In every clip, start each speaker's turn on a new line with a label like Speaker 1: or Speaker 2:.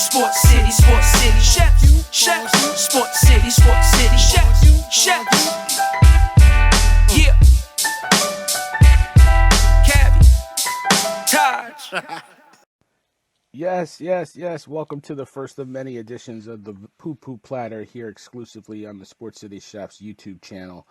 Speaker 1: Sports City, Sports City Chefs, Chefs, Sports City, Chefs, Chefs. Yeah. Cavi, Taj.
Speaker 2: Yes. Welcome to the first of many editions of the Pu-Pu Platter here exclusively on the Sports City Chefs YouTube channel.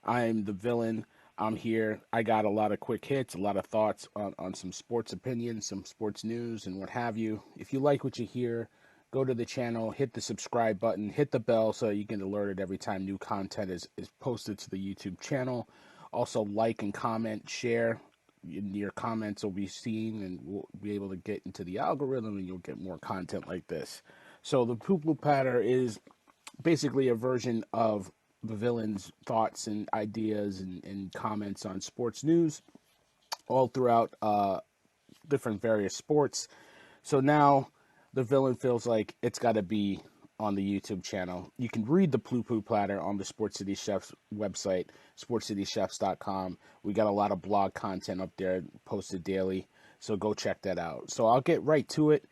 Speaker 2: I'm the villain. I'm here. I got a lot of quick hits, a lot of thoughts on some sports opinions, some sports news, and what have you. If you like what you hear, go to the channel, hit the subscribe button, hit the bell so you get alerted every time new content is posted to the YouTube channel. Also, like and comment, share. Your comments will be seen and we'll be able to get into the algorithm and you'll get more content like this. So the Pu-Pu Platter is basically a version of the villain's thoughts and ideas and comments on sports news all throughout different various sports. So now the villain feels like it's got to be on the YouTube channel. You can read the Pu-Pu Platter on the Sports City Chefs website, sportcitychefs.com. We got a lot of blog content up there posted daily, so go check that out. So I'll get right to it.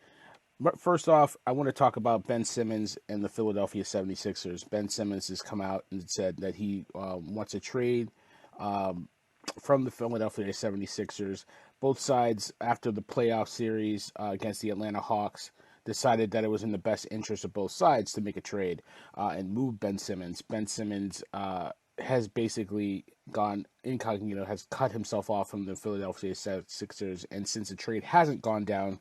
Speaker 2: First off, I want to talk about Ben Simmons and the Philadelphia 76ers. Ben Simmons has come out and said that he wants a trade from the Philadelphia 76ers. Both sides, after the playoff series against the Atlanta Hawks, decided that it was in the best interest of both sides to make a trade and move Ben Simmons. Ben Simmons has basically gone incognito, has cut himself off from the Philadelphia 76ers, and since the trade hasn't gone down,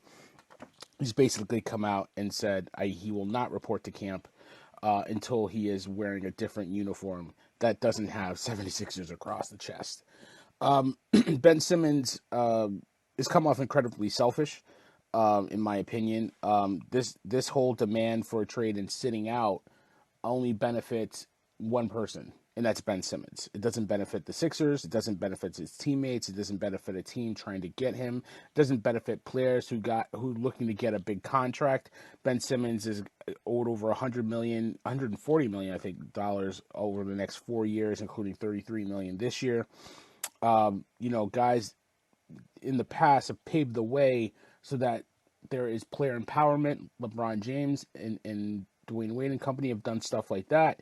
Speaker 2: he's basically come out and said he will not report to camp until he is wearing a different uniform that doesn't have 76ers across the chest. Ben Simmons has come off incredibly selfish, in my opinion. This whole demand for a trade and sitting out only benefits one person, and that's Ben Simmons. It doesn't benefit the Sixers. It doesn't benefit his teammates. It doesn't benefit a team trying to get him. It doesn't benefit players who looking to get a big contract. Ben Simmons is owed over $140 million, I think, dollars over the next 4 years, including $33 million this year. Guys in the past have paved the way so that there is player empowerment. LeBron James and Dwayne Wade and company have done stuff like that.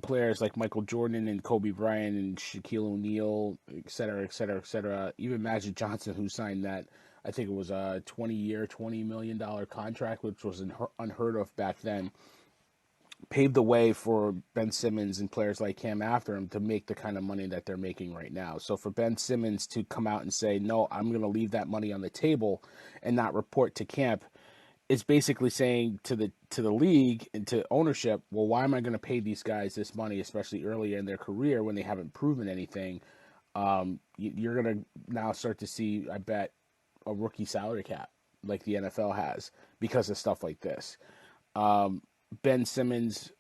Speaker 2: Players like Michael Jordan and Kobe Bryant and Shaquille O'Neal, et cetera, et cetera, et cetera. Even Magic Johnson, who signed that, I think it was a 20-year, $20 million contract, which was unheard of back then, paved the way for Ben Simmons and players like him after him to make the kind of money that they're making right now. So for Ben Simmons to come out and say, no, I'm going to leave that money on the table and not report to camp, it's basically saying to the league and to ownership, well, why am I going to pay these guys this money, especially early in their career when they haven't proven anything? You're going to now start to see, I bet, a rookie salary cap like the NFL has because of stuff like this. Ben Simmons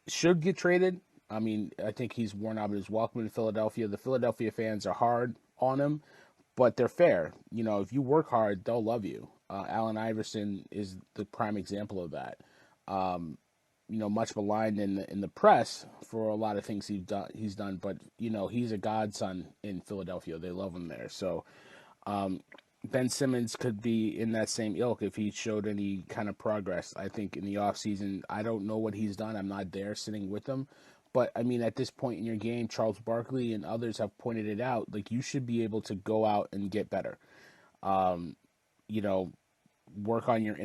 Speaker 2: should get traded. I mean, I think he's worn out his welcome in Philadelphia. The Philadelphia fans are hard on him, but they're fair. If you work hard, they'll love you. Allen Iverson is the prime example of that. Much maligned in the press for a lot of things he's done, but he's a godson in Philadelphia. They love him there. So Ben Simmons could be in that same ilk if he showed any kind of progress. I think in the offseason, I don't know what he's done. I'm not there sitting with him. But, I mean, at this point in your game, Charles Barkley and others have pointed it out. Like, you should be able to go out and get better. Work on your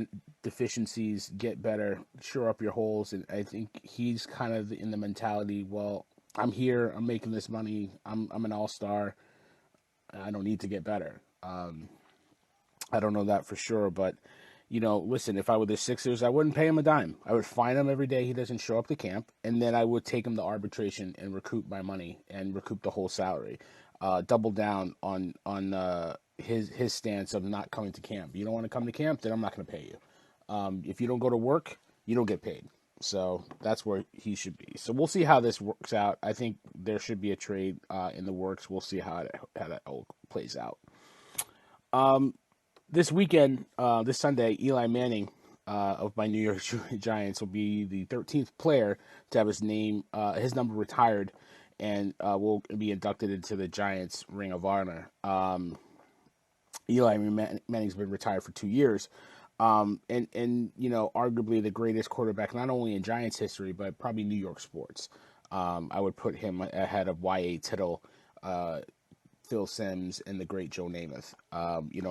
Speaker 2: deficiencies, get better, shore up your holes. And I think he's kind of in the mentality, well, I'm here, I'm making this money, I'm an all-star, I don't need to get better. I don't know that for sure, but, listen, if I were the Sixers, I wouldn't pay him a dime. I would fine him every day he doesn't show up to camp, and then I would take him to arbitration and recoup my money and recoup the whole salary. Double down on his stance of not coming to camp. You don't want to come to camp, then I'm not going to pay you. If you don't go to work, you don't get paid. So that's where he should be. So we'll see how this works out. I think there should be a trade in the works. We'll see how that all plays out. This weekend, this Sunday, Eli Manning of my New York Giants will be the 13th player to have his number retired, and will be inducted into the Giants Ring of Honor. Eli Manning's been retired for 2 years. And arguably the greatest quarterback not only in Giants history but probably New York sports. I would put him ahead of Y.A. Tittle, Phil Simms, and the great Joe Namath.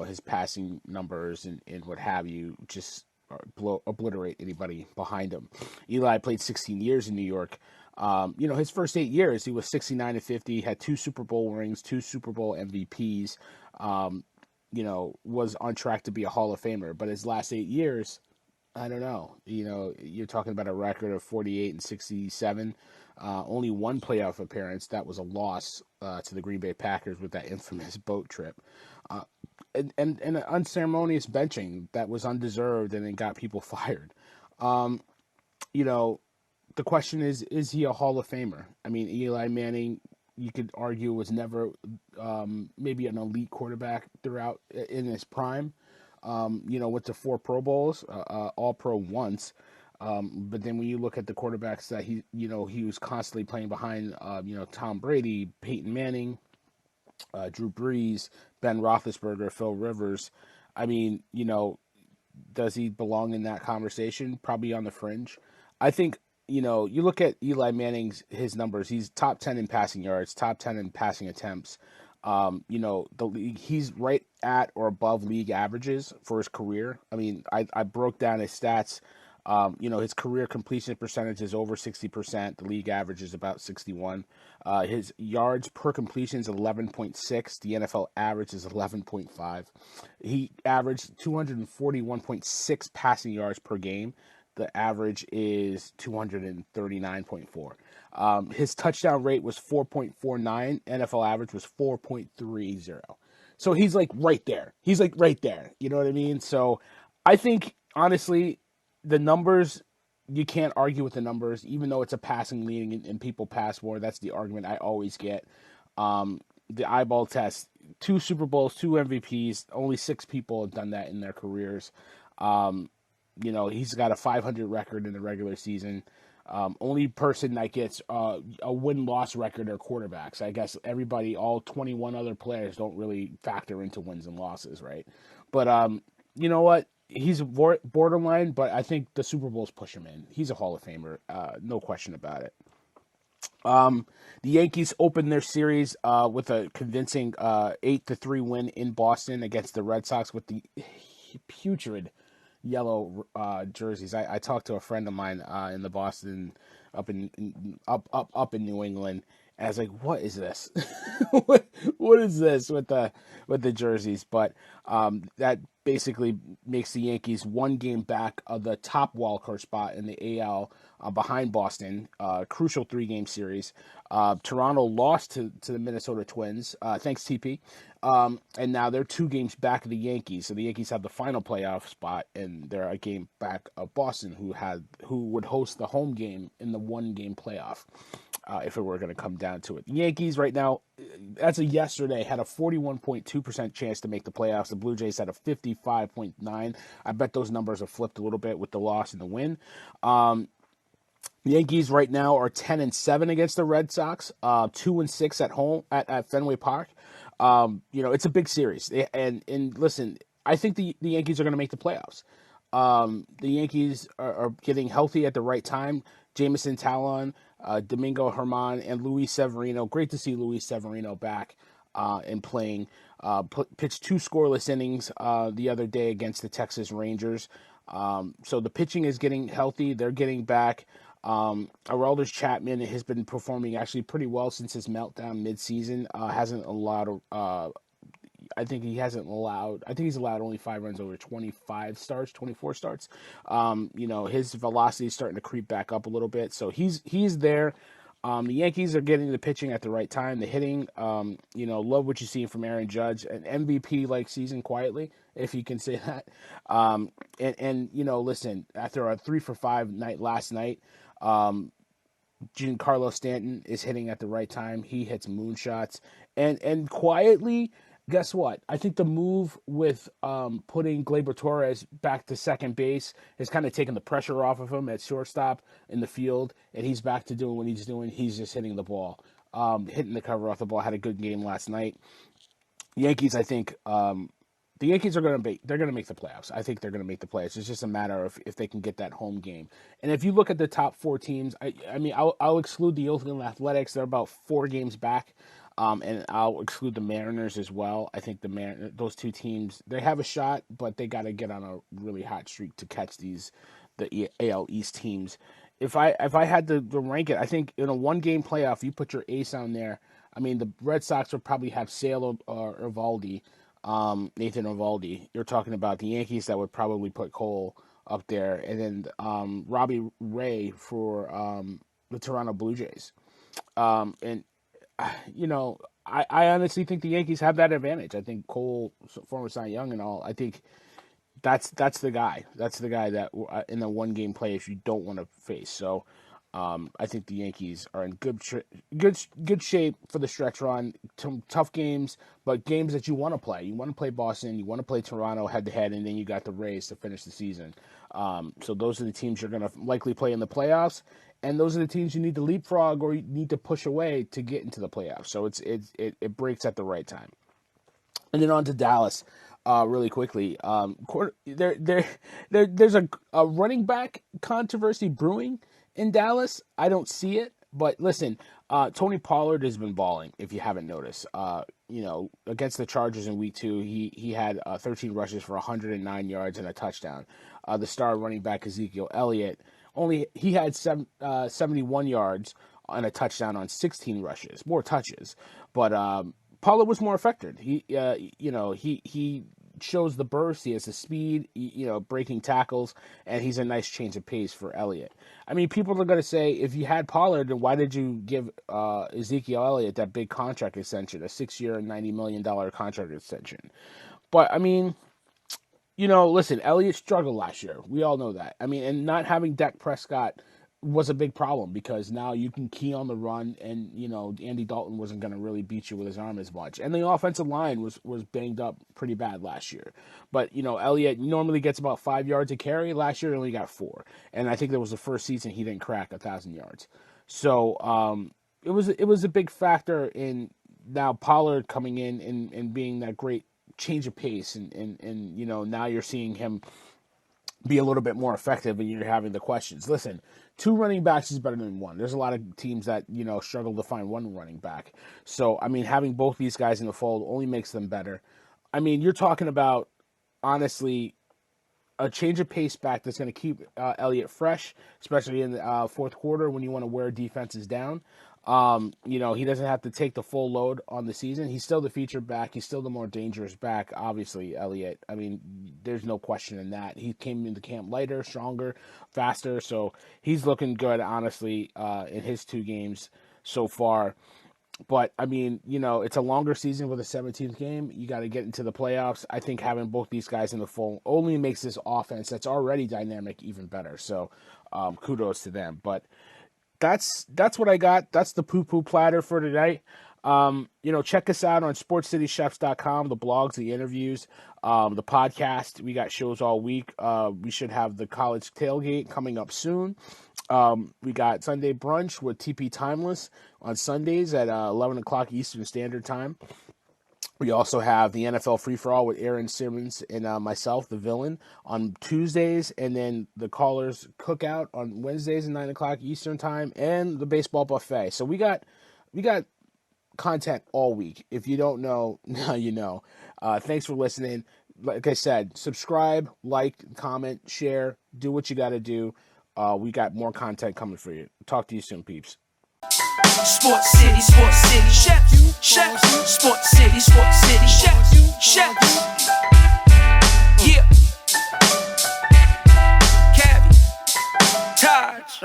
Speaker 2: His passing numbers and what have you just obliterate anybody behind him. Eli played 16 years in New York. His first 8 years, he was 69-50, had 2 Super Bowl rings, 2 Super Bowl MVPs. Was on track to be a Hall of Famer. But his last 8 years, I don't know. You're talking about a record of 48-67. Only one playoff appearance. That was a loss to the Green Bay Packers with that infamous boat trip. And an unceremonious benching that was undeserved and it got people fired. Um, you know, the question is he a Hall of Famer? I mean, Eli Manning, you could argue, was never maybe an elite quarterback throughout in his prime. Went to 4 Pro Bowls, All Pro once. But then when you look at the quarterbacks that he was constantly playing behind, Tom Brady, Peyton Manning, Drew Brees, Ben Roethlisberger, Phil Rivers. I mean, does he belong in that conversation? Probably on the fringe. I think, you look at Eli Manning's his numbers. He's top 10 in passing yards, top 10 in passing attempts. The league, he's right at or above league averages for his career. I mean, I broke down his stats. His career completion percentage is over 60%. The league average is about 61. His yards per completion is 11.6. The NFL average is 11.5. He averaged 241.6 passing yards per game. The average is 239.4. His touchdown rate was 4.49. NFL average was 4.30. So he's like right there. He's like right there. You know what I mean? So I think, honestly, the numbers, you can't argue with the numbers, even though it's a passing league and people pass more. That's the argument I always get. The eyeball test, 2 Super Bowls, 2 MVPs, only 6 people have done that in their careers. He's got a 500 record in the regular season. Only person that gets a win-loss record are quarterbacks. I guess everybody, all 21 other players, don't really factor into wins and losses, right? But you know what? He's borderline, but I think the Super Bowls push him in. He's a Hall of Famer, no question about it. The Yankees opened their series with a convincing 8-3 win in Boston against the Red Sox with the putrid yellow jerseys. I talked to a friend of mine in the Boston, up in New England, and I was like, "What is this? what is this with the jerseys?" But that basically makes the Yankees 1 game back of the top wildcard spot in the AL, behind Boston. Crucial 3-game series. Toronto lost to the Minnesota Twins. Thanks, TP. And now they're 2 games back of the Yankees. So the Yankees have the final playoff spot, and they're a game back of Boston, who would host the home game in the 1-game playoff. If it were going to come down to it. The Yankees right now, as of yesterday, had a 41.2% chance to make the playoffs. The Blue Jays had a 55.9%. I bet those numbers have flipped a little bit with the loss and the win. The Yankees right now are 10-7 against the Red Sox, 2-6 at home at Fenway Park. It's a big series. And listen, I think the Yankees are going to make the playoffs. The Yankees are getting healthy at the right time. Jameson Talon, Domingo Germán, and Luis Severino. Great to see Luis Severino back and playing. Pitched 2 scoreless innings the other day against the Texas Rangers. So the pitching is getting healthy. They're getting back. Aroldis Chapman has been performing actually pretty well since his meltdown midseason. Hasn't allowed. I think he's allowed only 5 runs over 24 starts. His velocity is starting to creep back up a little bit. So he's there. The Yankees are getting the pitching at the right time. The hitting, love what you see from Aaron Judge, an MVP-like season quietly, if you can say that. Listen, after a 3-for-5 night last night, Giancarlo Stanton is hitting at the right time. He hits moonshots, and quietly, guess what? I think the move with putting Gleyber Torres back to second base has kind of taken the pressure off of him at shortstop in the field, and he's back to doing what he's doing. He's just hitting the ball, hitting the cover off the ball. Had a good game last night. Yankees, I think, the Yankees are going to make the playoffs. I think they're going to make the playoffs. It's just a matter of if they can get that home game. And if you look at the top 4 teams, I'll exclude the Oakland Athletics. They're about 4 games back. And I'll exclude the Mariners as well. I think those 2 teams, they have a shot, but they got to get on a really hot streak to catch the AL East teams. If I had to rank it, I think in a 1-game playoff, you put your ace on there. I mean, the Red Sox would probably have Sale or Eovaldi, Nathan Eovaldi. You're talking about the Yankees that would probably put Cole up there, and then Robbie Ray for the Toronto Blue Jays. And I honestly think the Yankees have that advantage. I think Cole, former Cy Young and all, I think that's the guy. That's the guy that in the 1-game play if you don't want to face. So I think the Yankees are in good shape for the stretch run. Tough games, but games that you want to play. You want to play Boston. You want to play Toronto head-to-head, and then you got the Rays to finish the season. So those are the teams you're going to likely play in the playoffs. And those are the teams you need to leapfrog or you need to push away to get into the playoffs. So it breaks at the right time. And then on to Dallas, really quickly. There's a running back controversy brewing in Dallas. I don't see it, but listen, Tony Pollard has been balling. If you haven't noticed, against the Chargers in Week 2, he had 13 rushes for 109 yards and a touchdown. The star running back Ezekiel Elliott. He had 71 yards and a touchdown on 16 rushes, more touches. But Pollard was more effective. He shows the burst. He has the speed, breaking tackles, and he's a nice change of pace for Elliott. I mean, people are going to say, if you had Pollard, then why did you give Ezekiel Elliott that big contract extension, a 6-year, $90 million contract extension? But, I mean, listen, Elliott struggled last year. We all know that. I mean, and not having Dak Prescott was a big problem because now you can key on the run and, Andy Dalton wasn't going to really beat you with his arm as much. And the offensive line was banged up pretty bad last year. But, Elliott normally gets about 5 yards a carry. Last year he only got 4. And I think that was the first season he didn't crack 1,000 yards. So it was a big factor in now Pollard coming in and being that great change of pace and now you're seeing him be a little bit more effective and you're having the questions. Listen, 2 running backs is better than 1. There's a lot of teams that, struggle to find 1 running back. So, I mean, having both these guys in the fold only makes them better. I mean, you're talking about, honestly, a change of pace back that's going to keep Elliott fresh, especially in the fourth quarter when you want to wear defenses down. He doesn't have to take the full load on the season. He's still the featured back. He's still the more dangerous back, obviously, Elliott. I mean, there's no question in that. He came into camp lighter, stronger, faster, so he's looking good, honestly, in his 2 games so far. But, I mean, it's a longer season with a 17th game. You got to get into the playoffs. I think having both these guys in the fold only makes this offense that's already dynamic even better. So, kudos to them. But that's what I got. That's the Pu-Pu Platter for tonight. Check us out on SportCityChefs.com, the blogs, the interviews, the podcast. We got shows all week. We should have the college tailgate coming up soon. We got Sunday brunch with TP Timeless on Sundays at 11 o'clock Eastern Standard Time. We also have the NFL Free-For-All with Ben Simmons and myself, the villain, on Tuesdays, and then the Callers Cookout on Wednesdays at 9 o'clock Eastern Time, and the Baseball Buffet. So we got content all week. If you don't know, now you know. Thanks for listening. Like I said, subscribe, like, comment, share, do what you got to do. We got more content coming for you. Talk to you soon, peeps.
Speaker 1: Sports City Chefs, Sports City Chefs. Yeah. Cabby, Taj.